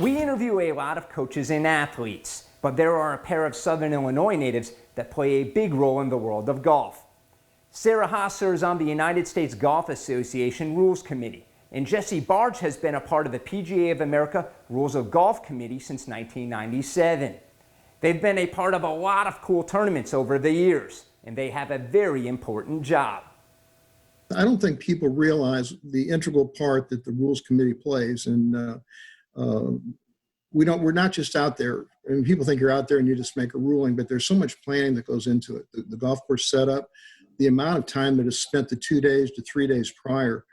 We interview a lot of coaches and athletes, but there are a pair of Southern Illinois natives that play a big role in the world of golf. Sarah Haas serves on the United States Golf Association Rules Committee, and Jessie Barge has been a part of the PGA of America Rules of Golf Committee since 1997. They've been a part of a lot of cool tournaments over the years, and they have a very important job. I don't think people realize the integral part that the Rules Committee plays, and we're not just out there. I mean, people think you're out there and you just make a ruling, but there's so much planning that goes into it. The golf course setup, the amount of time that is spent the 2 days to 3 days prior,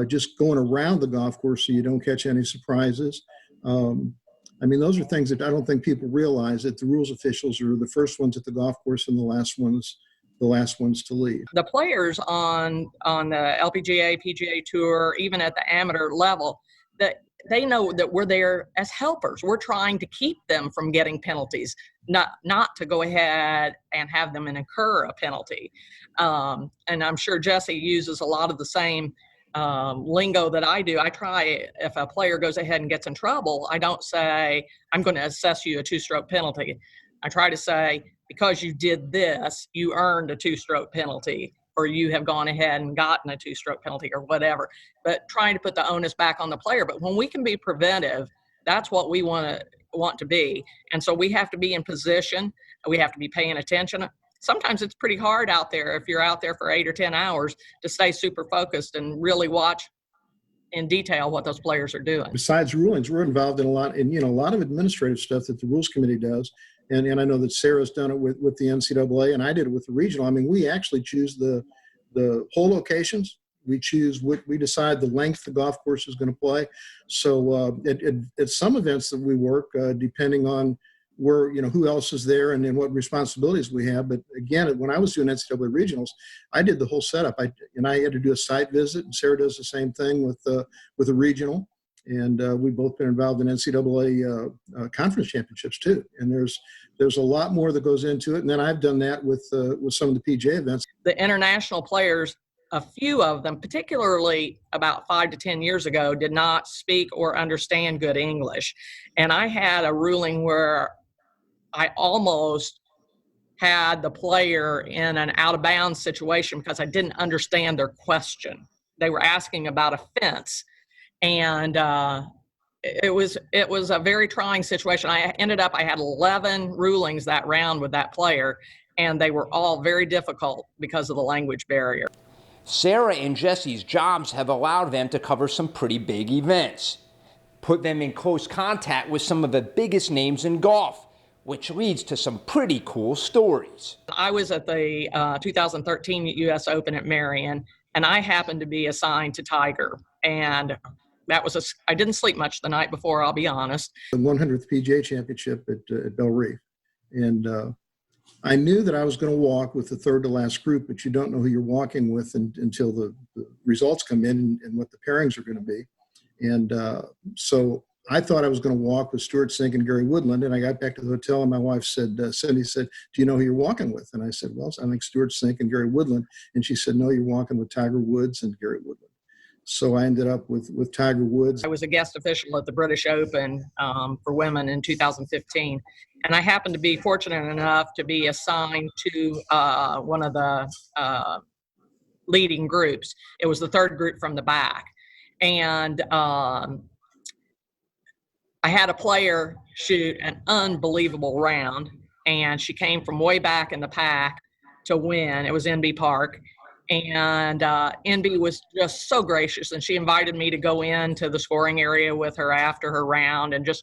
just going around the golf course so you don't catch any surprises. I mean, those are things that I don't think people realize, that the rules officials are the first ones at the golf course and the last ones to leave. The players on the LPGA, PGA Tour, even at the amateur level, that they know that we're there as helpers. We're trying to keep them from getting penalties, not to go ahead and have them incur a penalty. And I'm sure Jessie uses a lot of the same lingo that I do. I try, if a player goes ahead and gets in trouble, I don't say, I'm going to assess you a 2-stroke penalty. I try to say, because you did this, you earned a 2-stroke penalty, or you have gone ahead and gotten a 2-stroke penalty, or whatever. But trying to put the onus back on the player. But when we can be preventive, that's what we want to be. And so we have to be in position. We have to be paying attention. Sometimes it's pretty hard out there, if you're out there for 8 or 10 hours, to stay super focused and really watch in detail what those players are doing. Besides rulings, we're involved in a lot of administrative stuff that the Rules Committee does. And I know that Sarah's done it with the NCAA, and I did it with the regional. I mean, we actually choose the hole locations. We decide the length the golf course is going to play. So at some events that we work, depending on where, who else is there and then what responsibilities we have. But again, when I was doing NCAA regionals, I did the whole setup. I had to do a site visit, and Sarah does the same thing with the regional. And we've both been involved in NCAA conference championships too. And there's a lot more that goes into it. And then I've done that with some of the PGA events. The international players, a few of them, particularly about 5 to 10 years ago, did not speak or understand good English. And I had a ruling where I almost had the player in an out of bounds situation because I didn't understand their question. They were asking about a fence. And it was a very trying situation. I had 11 rulings that round with that player, and they were all very difficult because of the language barrier. Sarah and Jessie's jobs have allowed them to cover some pretty big events, put them in close contact with some of the biggest names in golf, which leads to some pretty cool stories. I was at the 2013 U.S. Open at Marion, and I happened to be assigned to Tiger. And I didn't sleep much the night before, I'll be honest. The 100th PGA Championship at Belle Reve. And I knew that I was going to walk with the third to last group, but you don't know who you're walking with until the results come in and what the pairings are going to be. And so I thought I was going to walk with Stewart Cink and Gary Woodland. And I got back to the hotel and my wife said, Cindy said, do you know who you're walking with? And I said, well, I think Stewart Cink and Gary Woodland. And she said, no, you're walking with Tiger Woods and Gary Woodland. So I ended up with Tiger Woods. I was a guest official at the British Open for women in 2015. And I happened to be fortunate enough to be assigned to one of the leading groups. It was the third group from the back. And I had a player shoot an unbelievable round, and she came from way back in the pack to win. It was NB Park. And NB was just so gracious, and she invited me to go into the scoring area with her after her round and just,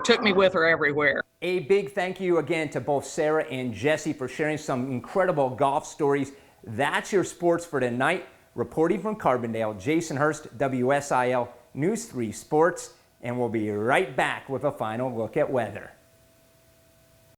took me with her everywhere. A big thank you again to both Sarah and Jessie for sharing some incredible golf stories. That's your sports for tonight. Reporting from Carbondale, Jason Hurst, WSIL News 3 Sports, and we'll be right back with a final look at weather.